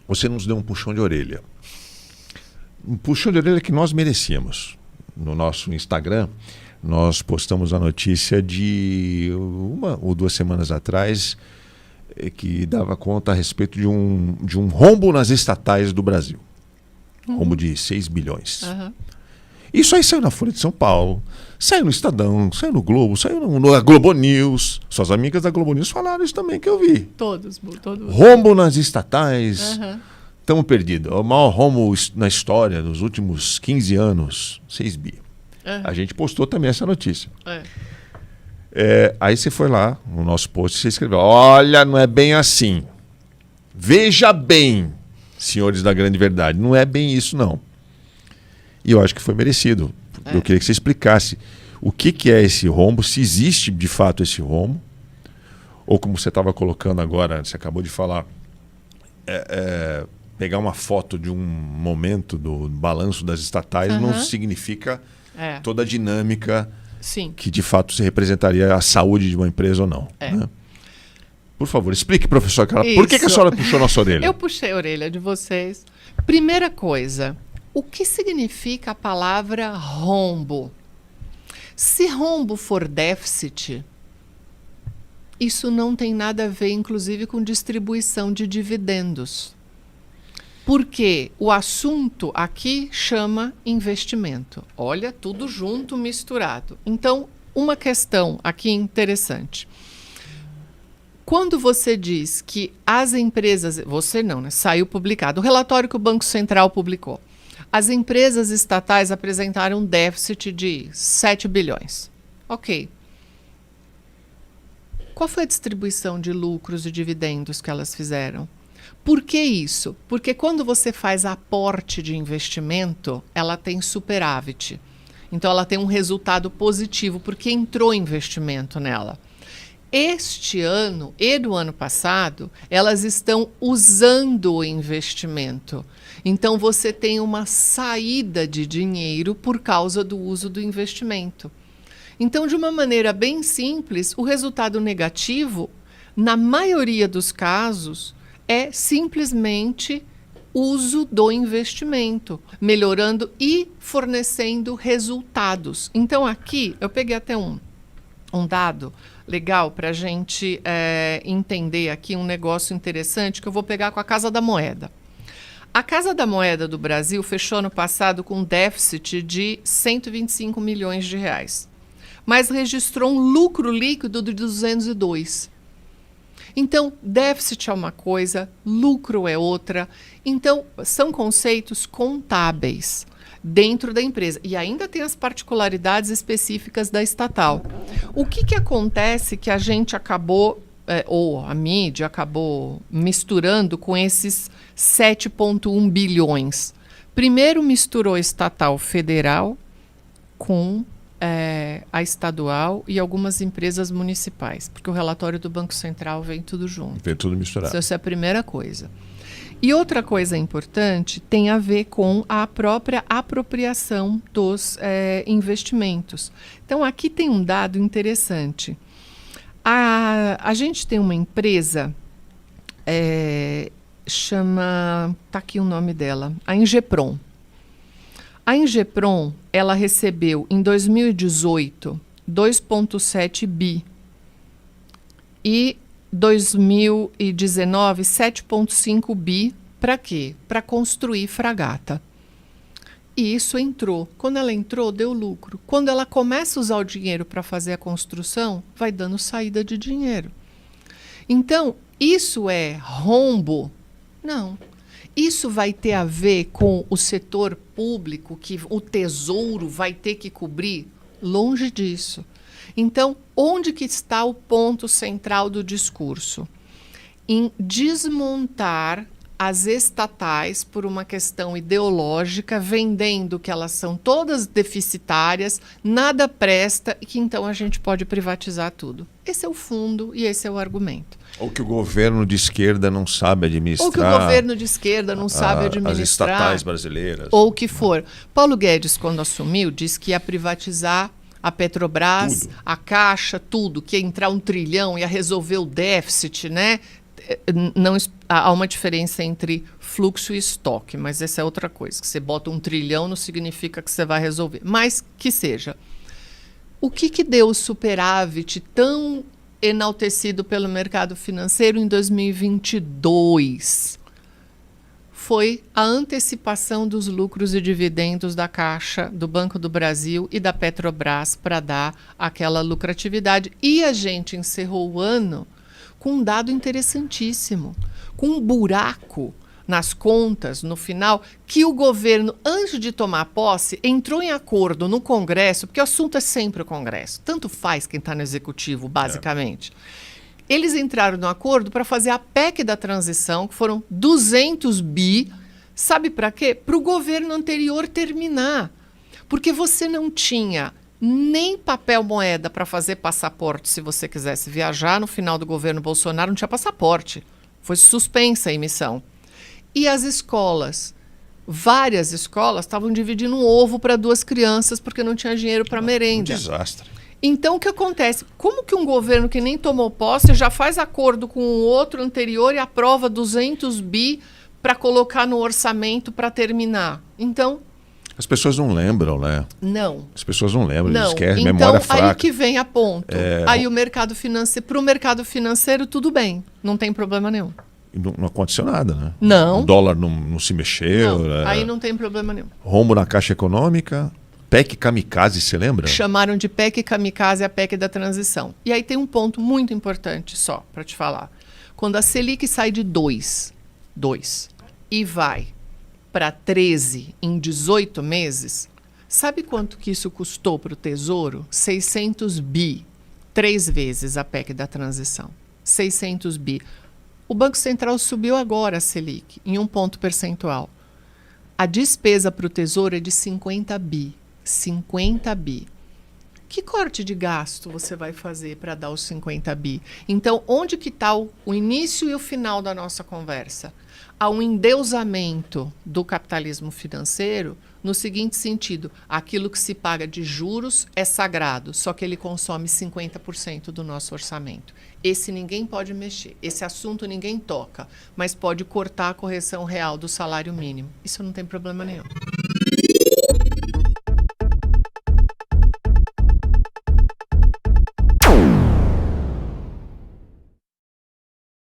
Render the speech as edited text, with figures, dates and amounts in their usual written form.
você nos deu um puxão de orelha. Um puxão de orelha que nós merecíamos. No nosso Instagram, nós postamos a notícia de 1 ou 2 semanas atrás que dava conta a respeito de um rombo nas estatais do Brasil. Rombo de 6 bilhões. Isso aí saiu na Folha de São Paulo, saiu no Estadão, saiu no Globo, saiu na Globo News. Suas amigas da Globo News falaram isso também, que eu vi. Todos. Rombo nas estatais. Estamos perdidos. O maior rombo na história dos últimos 15 anos, 6 bi. A gente postou também essa notícia. Aí você foi lá no nosso post e você escreveu: olha, não é bem assim. Veja bem, senhores da grande verdade, não é bem isso não. E eu acho que foi merecido. Eu queria que você explicasse o que é esse rombo, se existe de fato esse rombo, ou como você estava colocando agora, você acabou de falar, pegar uma foto de um momento do balanço das estatais não significa toda a dinâmica que de fato se representaria a saúde de uma empresa ou não. Né? Por favor, explique, professor Carla, por que a senhora puxou nossa orelha? Eu puxei a orelha de vocês. Primeira coisa, o que significa a palavra rombo? Se rombo for déficit, isso não tem nada a ver, inclusive, com distribuição de dividendos. Porque o assunto aqui chama investimento. Olha, tudo junto, misturado. Então, uma questão aqui interessante. Quando você diz que as empresas... Você não, né? Saiu publicado. O relatório que o Banco Central publicou. As empresas estatais apresentaram um déficit de 7 bilhões. Ok. Qual foi a distribuição de lucros e dividendos que elas fizeram? Por que isso? Porque quando você faz aporte de investimento, ela tem superávit. Então, ela tem um resultado positivo, porque entrou investimento nela. Este ano e do ano passado, elas estão usando o investimento. Então, você tem uma saída de dinheiro por causa do uso do investimento. Então, de uma maneira bem simples, o resultado negativo, na maioria dos casos, é simplesmente uso do investimento, melhorando e fornecendo resultados. Então, aqui, eu peguei até um dado legal para a gente entender aqui um negócio interessante que eu vou pegar com a Casa da Moeda. A Casa da Moeda do Brasil fechou ano passado com um déficit de 125 milhões de reais, mas registrou um lucro líquido de 202. Então, déficit é uma coisa, lucro é outra. Então, são conceitos contábeis dentro da empresa. E ainda tem as particularidades específicas da estatal. O que acontece que a gente acabou, ou a mídia acabou misturando com esses 7,1 bilhões? Primeiro misturou estatal federal com a estadual e algumas empresas municipais, porque o relatório do Banco Central vem tudo junto. Vem tudo misturado. Essa é a primeira coisa. E outra coisa importante tem a ver com a própria apropriação dos investimentos. Então, aqui tem um dado interessante. A gente tem uma empresa, está aqui o nome dela, a Ingepron. A Ingepron, ela recebeu em 2018 2,7 bi e 2019 7,5 bi. Para quê? Para construir fragata. E isso entrou. Quando ela entrou, deu lucro. Quando ela começa a usar o dinheiro para fazer a construção, vai dando saída de dinheiro. Então, isso é rombo? Não. Isso vai ter a ver com o setor público, que o Tesouro vai ter que cobrir? Longe disso. Então, onde que está o ponto central do discurso? Em desmontar as estatais por uma questão ideológica, vendendo que elas são todas deficitárias, nada presta e que então a gente pode privatizar tudo. Esse é o fundo e esse é o argumento. Ou que o governo de esquerda não sabe administrar. Ou que o governo de esquerda não sabe administrar. As estatais brasileiras. Ou o que for. Paulo Guedes, quando assumiu, disse que ia privatizar a Petrobras, tudo. A Caixa, tudo, que ia entrar 1 trilhão, ia resolver o déficit, né? há uma diferença entre fluxo e estoque, mas essa é outra coisa. Que você bota 1 trilhão não significa que você vai resolver. Mas que seja. O que deu o superávit tão enaltecido pelo mercado financeiro em 2022? Foi a antecipação dos lucros e dividendos da Caixa, do Banco do Brasil e da Petrobras para dar aquela lucratividade. E a gente encerrou o ano com um dado interessantíssimo, com um buraco nas contas, no final, que o governo, antes de tomar posse, entrou em acordo no Congresso, porque o assunto é sempre o Congresso, tanto faz quem está no Executivo, basicamente. Eles entraram no acordo para fazer a PEC da transição, que foram 200 bi, sabe para quê? Para o governo anterior terminar. Porque você não tinha nem papel moeda para fazer passaporte se você quisesse viajar. No final do governo Bolsonaro não tinha passaporte. Foi suspensa a emissão. E as escolas, várias escolas estavam dividindo um ovo para 2 crianças porque não tinha dinheiro para merenda. Um desastre. Então, o que acontece? Como que um governo que nem tomou posse já faz acordo com o outro anterior e aprova 200 bi para colocar no orçamento para terminar? Então... As pessoas não lembram, né? Não. As pessoas não lembram, não. esquecem, então, memória fraca. Aí que vem a ponto. Aí o mercado financeiro, para o mercado financeiro, tudo bem, não tem problema nenhum. Não aconteceu nada, né? Não. O dólar não se mexeu. Não. Aí não tem problema nenhum. Rombo na Caixa Econômica... PEC Kamikaze, você lembra? Chamaram de PEC Kamikaze a PEC da transição. E aí tem um ponto muito importante só para te falar. Quando a Selic sai de 2 e vai para 13 em 18 meses, sabe quanto que isso custou para o Tesouro? 600 bi. 3 vezes a PEC da transição. 600 bi. O Banco Central subiu agora a Selic em 1 ponto percentual. A despesa para o Tesouro é de 50 bi. 50 bi. Que corte de gasto você vai fazer para dar os 50 bi? Então, onde que está o início e o final da nossa conversa? Há um endeusamento do capitalismo financeiro no seguinte sentido: aquilo que se paga de juros é sagrado, só que ele consome 50% do nosso orçamento. Esse ninguém pode mexer, esse assunto ninguém toca, mas pode cortar a correção real do salário mínimo. Isso não tem problema nenhum.